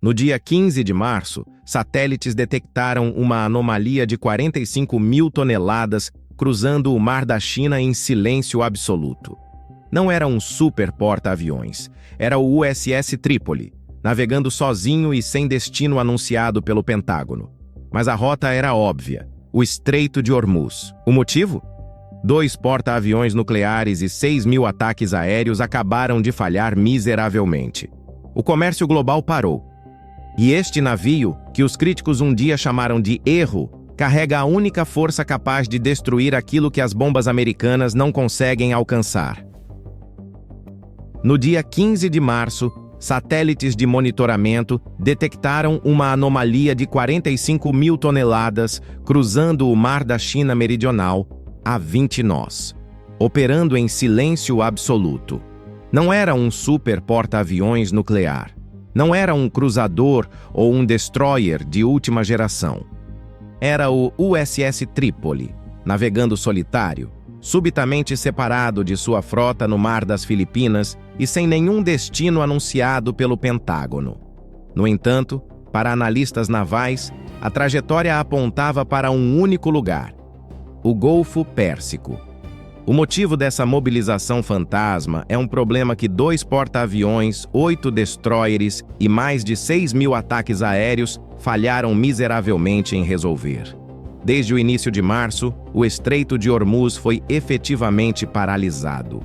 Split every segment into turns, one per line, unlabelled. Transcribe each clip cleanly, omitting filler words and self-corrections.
No dia 15 de março, satélites detectaram uma anomalia de 45 mil toneladas cruzando o Mar da China em silêncio absoluto. Não era um super porta-aviões, era o USS Trípoli, navegando sozinho e sem destino anunciado pelo Pentágono. Mas a rota era óbvia, o Estreito de Hormuz. O motivo? 2 porta-aviões nucleares e 6 mil ataques aéreos acabaram de falhar miseravelmente. O comércio global parou. E este navio, que os críticos um dia chamaram de erro, carrega a única força capaz de destruir aquilo que as bombas americanas não conseguem alcançar. No dia 15 de março, satélites de monitoramento detectaram uma anomalia de 45 mil toneladas cruzando o Mar da China Meridional a 20 nós, operando em silêncio absoluto. Não era um super porta-aviões nuclear. Não era um cruzador ou um destroyer de última geração. Era o USS Trípoli, navegando solitário, subitamente separado de sua frota no Mar das Filipinas e sem nenhum destino anunciado pelo Pentágono. No entanto, para analistas navais, a trajetória apontava para um único lugar: o Golfo Pérsico. O motivo dessa mobilização fantasma é um problema que 2 porta-aviões, 8 destroyers e mais de 6 mil ataques aéreos falharam miseravelmente em resolver. Desde o início de março, o Estreito de Hormuz foi efetivamente paralisado.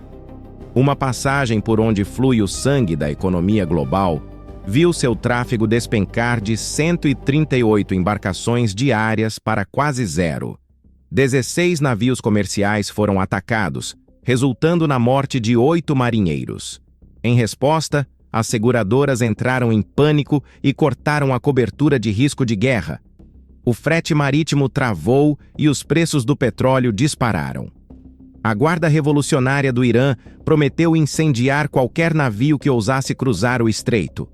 Uma passagem por onde flui o sangue da economia global viu seu tráfego despencar de 138 embarcações diárias para quase zero. 16 navios comerciais foram atacados, resultando na morte de 8 marinheiros. Em resposta, as seguradoras entraram em pânico e cortaram a cobertura de risco de guerra. O frete marítimo travou e os preços do petróleo dispararam. A Guarda Revolucionária do Irã prometeu incendiar qualquer navio que ousasse cruzar o estreito.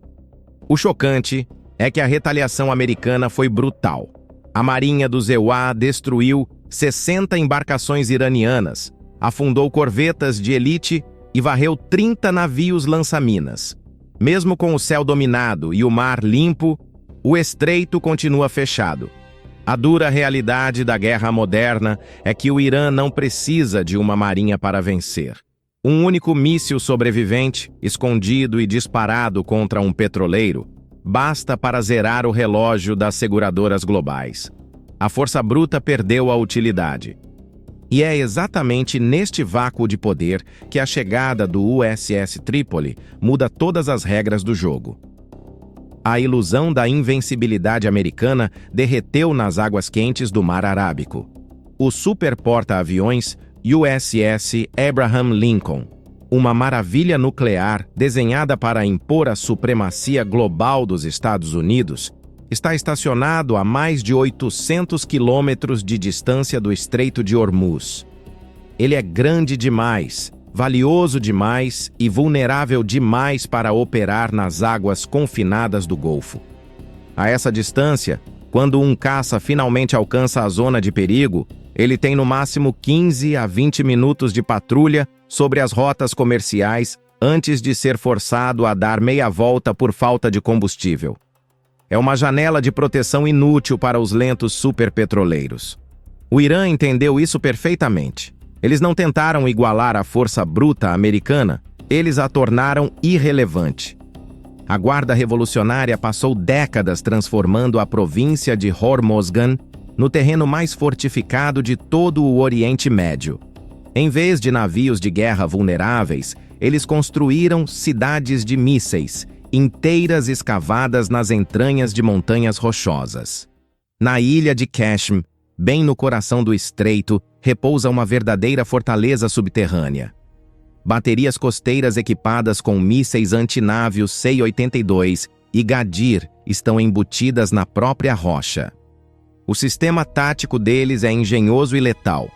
O chocante é que a retaliação americana foi brutal. A marinha do EUA destruiu 60 embarcações iranianas, afundou corvetas de elite e varreu 30 navios lança-minas. Mesmo com o céu dominado e o mar limpo, o estreito continua fechado. A dura realidade da guerra moderna é que o Irã não precisa de uma marinha para vencer. Um único míssil sobrevivente, escondido e disparado contra um petroleiro, basta para zerar o relógio das seguradoras globais. A força bruta perdeu a utilidade. E é exatamente neste vácuo de poder que a chegada do USS Trípoli muda todas as regras do jogo. A ilusão da invencibilidade americana derreteu nas águas quentes do Mar Arábico. O super porta-aviões USS Abraham Lincoln, uma maravilha nuclear desenhada para impor a supremacia global dos Estados Unidos, está estacionado a mais de 800 quilômetros de distância do Estreito de Hormuz. Ele é grande demais, valioso demais e vulnerável demais para operar nas águas confinadas do Golfo. A essa distância, quando um caça finalmente alcança a zona de perigo, ele tem no máximo 15 a 20 minutos de patrulha sobre as rotas comerciais antes de ser forçado a dar meia volta por falta de combustível. É uma janela de proteção inútil para os lentos superpetroleiros. O Irã entendeu isso perfeitamente. Eles não tentaram igualar a força bruta americana, eles a tornaram irrelevante. A Guarda Revolucionária passou décadas transformando a província de Hormozgan no terreno mais fortificado de todo o Oriente Médio. Em vez de navios de guerra vulneráveis, eles construíram cidades de mísseis, inteiras escavadas nas entranhas de montanhas rochosas. Na ilha de Qashm, bem no coração do estreito, repousa uma verdadeira fortaleza subterrânea. Baterias costeiras equipadas com mísseis antinávios C-82 e Gadir estão embutidas na própria rocha. O sistema tático deles é engenhoso e letal.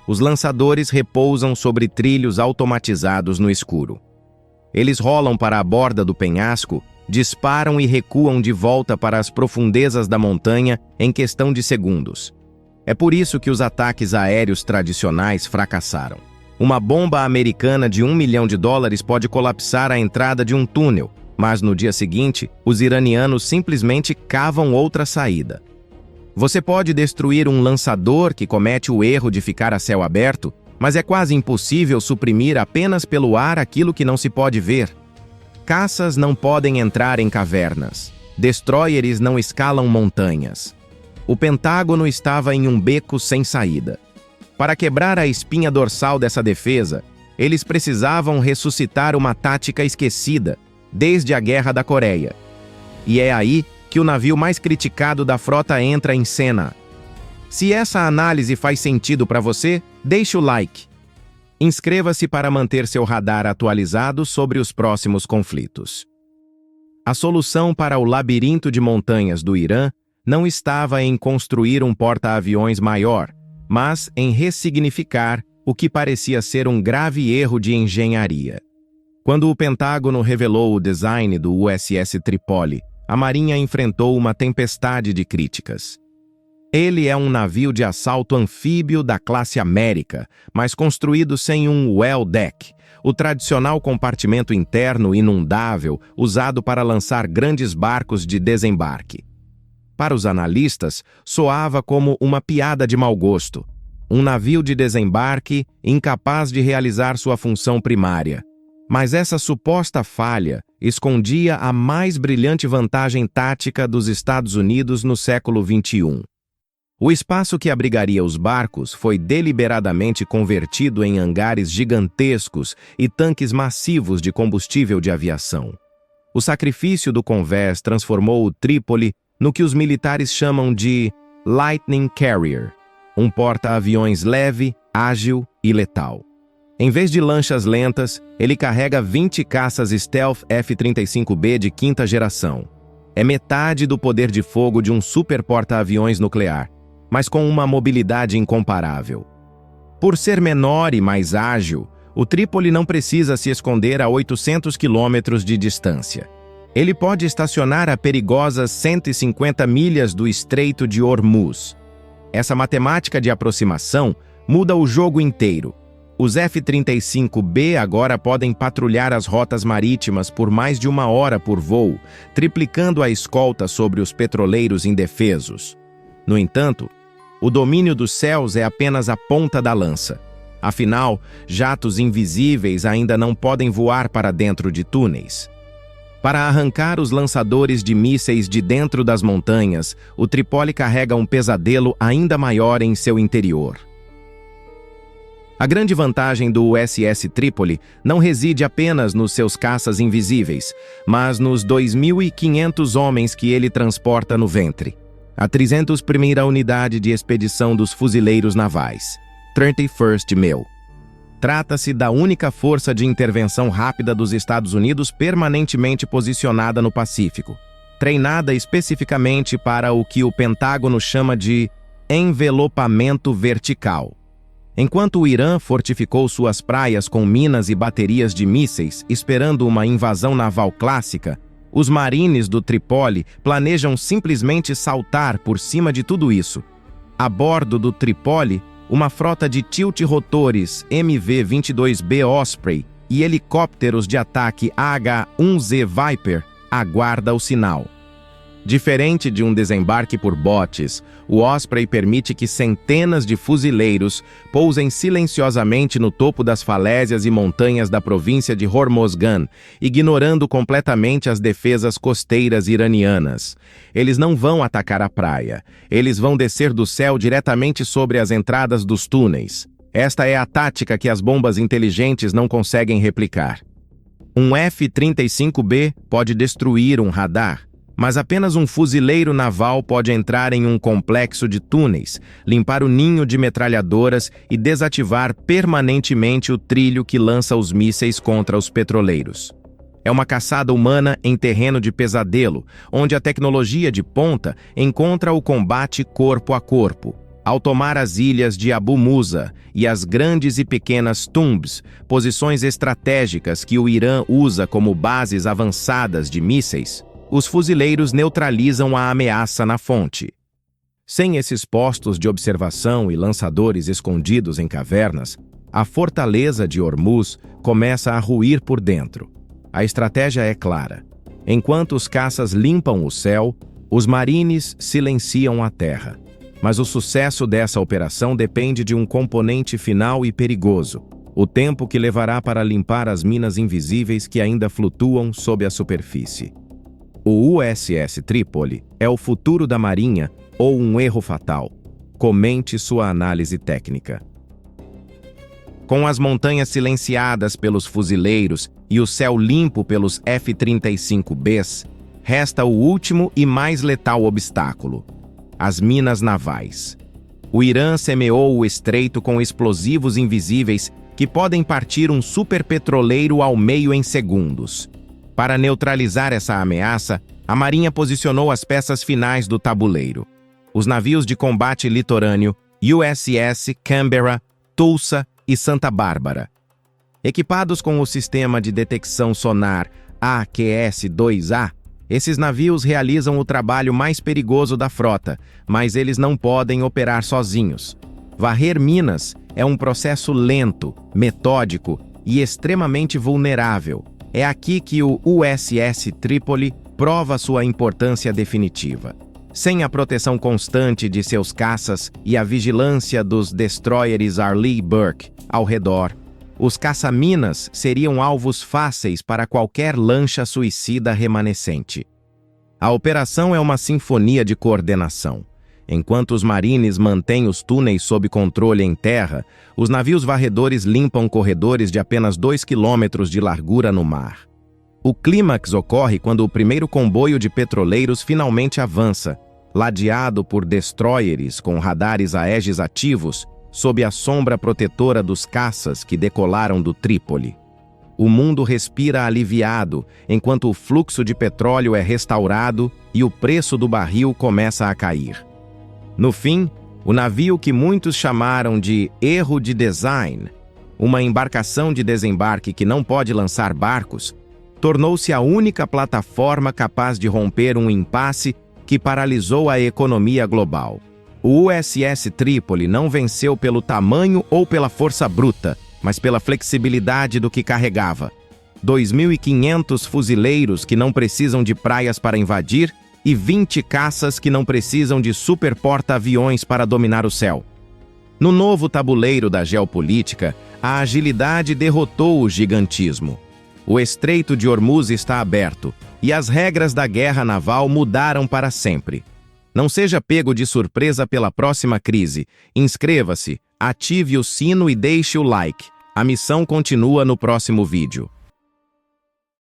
Os lançadores repousam sobre trilhos automatizados no escuro. Eles rolam para a borda do penhasco, disparam e recuam de volta para as profundezas da montanha em questão de segundos. É por isso que os ataques aéreos tradicionais fracassaram. Uma bomba americana de $1 milhão pode colapsar a entrada de um túnel, Mas no dia seguinte, os iranianos simplesmente cavam outra saída. Você pode destruir um lançador que comete o erro de ficar a céu aberto, mas é quase impossível suprimir apenas pelo ar aquilo que não se pode ver. Caças não podem entrar em cavernas. Destroyers não escalam montanhas. O Pentágono estava em um beco sem saída. Para quebrar a espinha dorsal dessa defesa, eles precisavam ressuscitar uma tática esquecida desde a Guerra da Coreia. E é aí que o navio mais criticado da frota entra em cena. Se essa análise faz sentido para você, deixe o like. Inscreva-se para manter seu radar atualizado sobre os próximos conflitos. A solução para o labirinto de montanhas do Irã não estava em construir um porta-aviões maior, mas em ressignificar o que parecia ser um grave erro de engenharia. Quando o Pentágono revelou o design do USS Tripoli, a Marinha enfrentou uma tempestade de críticas. Ele é um navio de assalto anfíbio da classe América, mas construído sem um well deck, o tradicional compartimento interno inundável usado para lançar grandes barcos de desembarque. Para os analistas, soava como uma piada de mau gosto. Um navio de desembarque incapaz de realizar sua função primária. Mas essa suposta falha escondia a mais brilhante vantagem tática dos Estados Unidos no século XXI. O espaço que abrigaria os barcos foi deliberadamente convertido em hangares gigantescos e tanques massivos de combustível de aviação. O sacrifício do convés transformou o Trípoli no que os militares chamam de Lightning Carrier, um porta-aviões leve, ágil e letal. Em vez de lanchas lentas, ele carrega 20 caças Stealth F-35B de quinta geração. É metade do poder de fogo de um super porta-aviões nuclear, mas com uma mobilidade incomparável. Por ser menor e mais ágil, o Trípoli não precisa se esconder a 800 quilômetros de distância. Ele pode estacionar a perigosas 150 milhas do Estreito de Hormuz. Essa matemática de aproximação muda o jogo inteiro. Os F-35B agora podem patrulhar as rotas marítimas por mais de 1 hora por voo, triplicando a escolta sobre os petroleiros indefesos. No entanto, o domínio dos céus é apenas a ponta da lança. Afinal, jatos invisíveis ainda não podem voar para dentro de túneis. Para arrancar os lançadores de mísseis de dentro das montanhas, o Tripoli carrega um pesadelo ainda maior em seu interior. A grande vantagem do USS Trípoli não reside apenas nos seus caças invisíveis, mas nos 2.500 homens que ele transporta no ventre. A 301ª Unidade de Expedição dos Fuzileiros Navais, 31st MEU. Trata-se da única força de intervenção rápida dos Estados Unidos permanentemente posicionada no Pacífico, treinada especificamente para o que o Pentágono chama de envelopamento vertical. Enquanto o Irã fortificou suas praias com minas e baterias de mísseis, esperando uma invasão naval clássica, os marines do Tripoli planejam simplesmente saltar por cima de tudo isso. A bordo do Tripoli, uma frota de tilt-rotores MV-22B Osprey e helicópteros de ataque H-1Z Viper aguarda o sinal. Diferente de um desembarque por botes, o Osprey permite que centenas de fuzileiros pousem silenciosamente no topo das falésias e montanhas da província de Hormozgan, ignorando completamente as defesas costeiras iranianas. Eles não vão atacar a praia. Eles vão descer do céu diretamente sobre as entradas dos túneis. Esta é a tática que as bombas inteligentes não conseguem replicar. Um F-35B pode destruir um radar, mas apenas um fuzileiro naval pode entrar em um complexo de túneis, limpar o ninho de metralhadoras e desativar permanentemente o trilho que lança os mísseis contra os petroleiros. É uma caçada humana em terreno de pesadelo, onde a tecnologia de ponta encontra o combate corpo a corpo. Ao tomar as ilhas de Abu Musa e as grandes e pequenas Tumbs, posições estratégicas que o Irã usa como bases avançadas de mísseis, os fuzileiros neutralizam a ameaça na fonte. Sem esses postos de observação e lançadores escondidos em cavernas, a fortaleza de Hormuz começa a ruir por dentro. A estratégia é clara. Enquanto os caças limpam o céu, os marines silenciam a terra. Mas o sucesso dessa operação depende de um componente final e perigoso: o tempo que levará para limpar as minas invisíveis que ainda flutuam sob a superfície. O USS Trípoli é o futuro da Marinha ou um erro fatal? Comente sua análise técnica. Com as montanhas silenciadas pelos fuzileiros e o céu limpo pelos F-35Bs, resta o último e mais letal obstáculo: as minas navais. O Irã semeou o estreito com explosivos invisíveis que podem partir um superpetroleiro ao meio em segundos. Para neutralizar essa ameaça, a Marinha posicionou as peças finais do tabuleiro: os navios de combate litorâneo USS Canberra, Tulsa e Santa Bárbara. Equipados com o sistema de detecção sonar AQS-2A, esses navios realizam o trabalho mais perigoso da frota, mas eles não podem operar sozinhos. Varrer minas é um processo lento, metódico e extremamente vulnerável. É aqui que o USS Trípoli prova sua importância definitiva. Sem a proteção constante de seus caças e a vigilância dos destroyers Arleigh Burke ao redor, os caça-minas seriam alvos fáceis para qualquer lancha suicida remanescente. A operação é uma sinfonia de coordenação. Enquanto os marines mantêm os túneis sob controle em terra, os navios varredores limpam corredores de apenas 2 quilômetros de largura no mar. O clímax ocorre quando o primeiro comboio de petroleiros finalmente avança, ladeado por destroyers com radares Aegis ativos, sob a sombra protetora dos caças que decolaram do Trípoli. O mundo respira aliviado, enquanto o fluxo de petróleo é restaurado e o preço do barril começa a cair. No fim, o navio que muitos chamaram de erro de design, uma embarcação de desembarque que não pode lançar barcos, tornou-se a única plataforma capaz de romper um impasse que paralisou a economia global. O USS Trípoli não venceu pelo tamanho ou pela força bruta, mas pela flexibilidade do que carregava. 2.500 fuzileiros que não precisam de praias para invadir e 20 caças que não precisam de super porta-aviões para dominar o céu. No novo tabuleiro da geopolítica, a agilidade derrotou o gigantismo. O Estreito de Hormuz está aberto e as regras da guerra naval mudaram para sempre. Não seja pego de surpresa pela próxima crise. Inscreva-se, ative o sino e deixe o like. A missão continua no próximo vídeo.